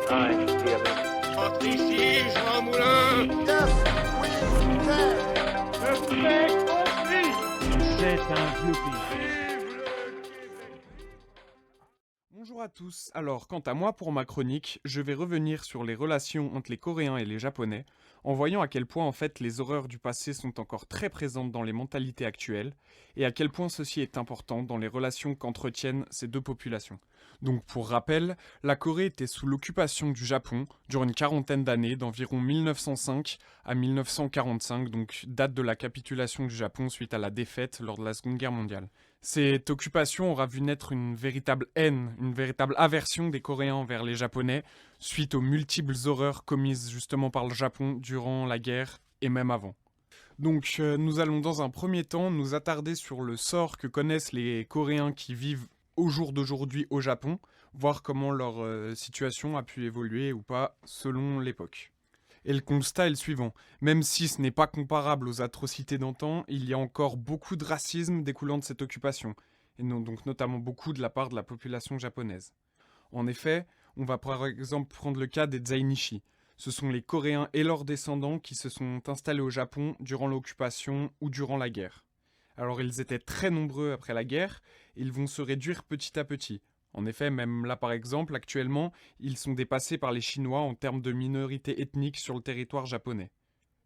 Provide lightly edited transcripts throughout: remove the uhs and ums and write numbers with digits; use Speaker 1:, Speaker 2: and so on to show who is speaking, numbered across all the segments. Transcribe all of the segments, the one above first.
Speaker 1: Ah, NXT avec.
Speaker 2: Entre ici, Jean Moulin.
Speaker 3: C'est un vieux pays.
Speaker 4: Bonjour à tous, alors quant à moi pour ma chronique, je vais revenir sur les relations entre les Coréens et les Japonais, en voyant à quel point en fait les horreurs du passé sont encore très présentes dans les mentalités actuelles, et à quel point ceci est important dans les relations qu'entretiennent ces deux populations. Donc pour rappel, la Corée était sous l'occupation du Japon durant une quarantaine d'années, d'environ 1905 à 1945, donc date de la capitulation du Japon suite à la défaite lors de la Seconde Guerre mondiale. Cette occupation aura vu naître une véritable haine, une véritable aversion des Coréens envers les Japonais, suite aux multiples horreurs commises justement par le Japon durant la guerre et même avant. Donc nous allons dans un premier temps nous attarder sur le sort que connaissent les Coréens qui vivent au jour d'aujourd'hui au Japon, voir comment leur situation a pu évoluer ou pas selon l'époque. Et le constat est le suivant. Même si ce n'est pas comparable aux atrocités d'antan, il y a encore beaucoup de racisme découlant de cette occupation, et donc notamment beaucoup de la part de la population japonaise. En effet, on va par exemple prendre le cas des Zainichi. Ce sont les Coréens et leurs descendants qui se sont installés au Japon durant l'occupation ou durant la guerre. Alors ils étaient très nombreux après la guerre, et ils vont se réduire petit à petit. En effet, même là par exemple, actuellement, ils sont dépassés par les Chinois en termes de minorité ethnique sur le territoire japonais.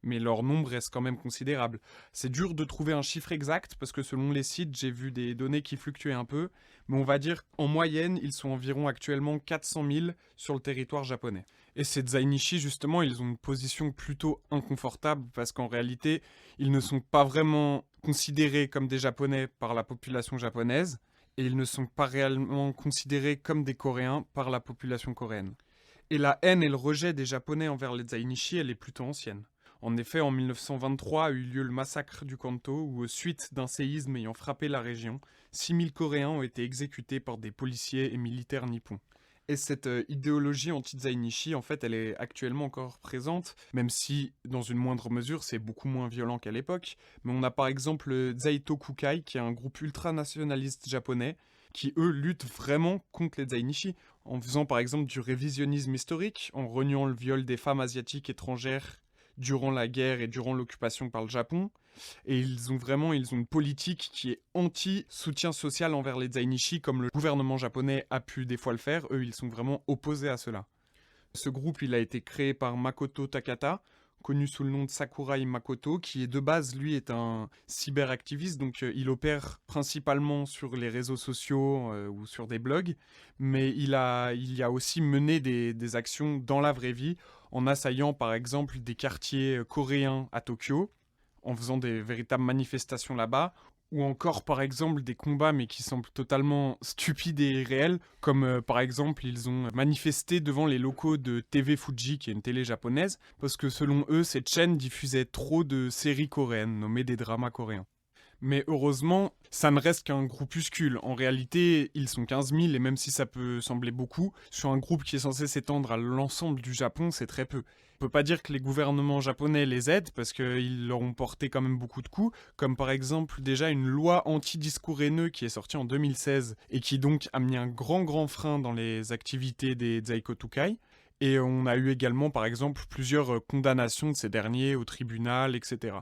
Speaker 4: Mais leur nombre reste quand même considérable. C'est dur de trouver un chiffre exact parce que selon les sites, j'ai vu des données qui fluctuaient un peu, mais on va dire qu'en moyenne, ils sont environ actuellement 400 000 sur le territoire japonais. Et ces Zainichi, justement, ils ont une position plutôt inconfortable parce qu'en réalité, ils ne sont pas vraiment considérés comme des Japonais par la population japonaise, et ils ne sont pas réellement considérés comme des Coréens par la population coréenne. Et la haine et le rejet des Japonais envers les Zainichi, elle est plutôt ancienne. En effet, en 1923 a eu lieu le massacre du Kanto, où, suite d'un séisme ayant frappé la région, 6000 Coréens ont été exécutés par des policiers et militaires nippons. Et cette idéologie anti-Zainichi, en fait, elle est actuellement encore présente, même si, dans une moindre mesure, c'est beaucoup moins violent qu'à l'époque. Mais on a par exemple le Zaito Kukai, qui est un groupe ultranationaliste japonais, qui, eux, luttent vraiment contre les Zainichi, en faisant par exemple du révisionnisme historique, en reniant le viol des femmes asiatiques étrangères durant la guerre et durant l'occupation par le Japon. Et ils ont une politique qui est anti-soutien social envers les Zainichi, comme le gouvernement japonais a pu des fois le faire. Eux, ils sont vraiment opposés à cela. Ce groupe, il a été créé par Makoto Takata, connu sous le nom de Sakurai Makoto, qui est de base, lui, est un cyberactiviste, donc il opère principalement sur les réseaux sociaux ou sur des blogs, mais il a aussi mené des actions dans la vraie vie, en assaillant par exemple des quartiers coréens à Tokyo, en faisant des véritables manifestations là-bas, ou encore par exemple des combats mais qui semblent totalement stupides et irréels, comme par exemple ils ont manifesté devant les locaux de TV Fuji, qui est une télé japonaise, parce que selon eux cette chaîne diffusait trop de séries coréennes, nommées des dramas coréens. Mais heureusement, ça ne reste qu'un groupuscule. En réalité, ils sont 15 000, et même si ça peut sembler beaucoup, sur un groupe qui est censé s'étendre à l'ensemble du Japon, c'est très peu. On peut pas dire que les gouvernements japonais les aident, parce qu'ils leur ont porté quand même beaucoup de coups, comme par exemple déjà une loi anti-discours haineux qui est sortie en 2016, et qui donc a mis un grand frein dans les activités des Zaikotukai. Et on a eu également par exemple plusieurs condamnations de ces derniers au tribunal, etc.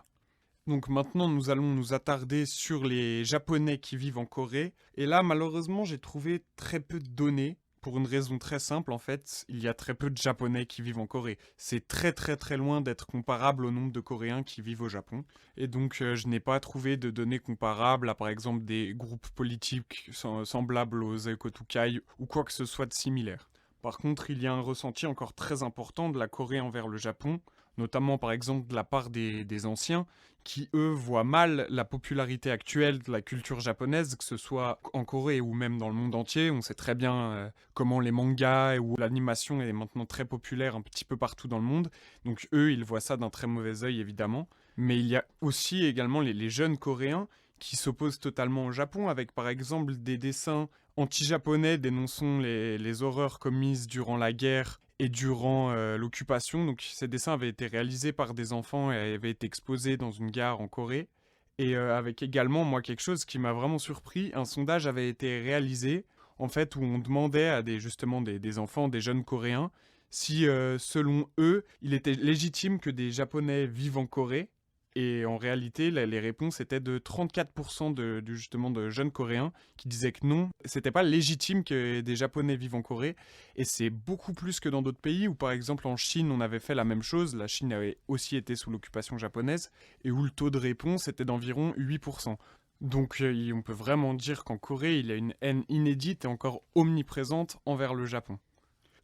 Speaker 4: Donc maintenant, nous allons nous attarder sur les Japonais qui vivent en Corée. Et là, malheureusement, j'ai trouvé très peu de données. Pour une raison très simple, en fait, il y a très peu de Japonais qui vivent en Corée. C'est très loin d'être comparable au nombre de Coréens qui vivent au Japon. Et donc, je n'ai pas trouvé de données comparables à, par exemple, des groupes politiques semblables aux Zaikotukai ou quoi que ce soit de similaire. Par contre, il y a un ressenti encore très important de la Corée envers le Japon, notamment par exemple de la part des anciens, qui eux voient mal la popularité actuelle de la culture japonaise, que ce soit en Corée ou même dans le monde entier. On sait très bien comment les mangas ou l'animation est maintenant très populaire un petit peu partout dans le monde. Donc eux, ils voient ça d'un très mauvais œil évidemment. Mais il y a aussi également les jeunes Coréens qui s'opposent totalement au Japon, avec par exemple des dessins anti-japonais dénonçant les horreurs commises durant la guerre et durant l'occupation. Donc ces dessins avaient été réalisés par des enfants et avaient été exposés dans une gare en Corée. Et avec également, moi, quelque chose qui m'a vraiment surpris, un sondage avait été réalisé, en fait, où on demandait à justement des enfants, des jeunes Coréens, si, selon eux, il était légitime que des Japonais vivent en Corée. Et en réalité, les réponses étaient de 34% justement de jeunes Coréens qui disaient que non, c'était pas légitime que des Japonais vivent en Corée. Et c'est beaucoup plus que dans d'autres pays où, par exemple, en Chine, on avait fait la même chose. La Chine avait aussi été sous l'occupation japonaise et où le taux de réponse était d'environ 8%. Donc, on peut vraiment dire qu'en Corée, il y a une haine inédite et encore omniprésente envers le Japon.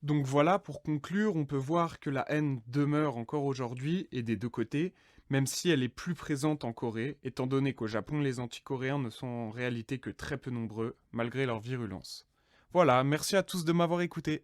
Speaker 4: Donc voilà, pour conclure, on peut voir que la haine demeure encore aujourd'hui et des deux côtés, même si elle est plus présente en Corée, étant donné qu'au Japon, les anti-coréens ne sont en réalité que très peu nombreux, malgré leur virulence. Voilà, merci à tous de m'avoir écouté.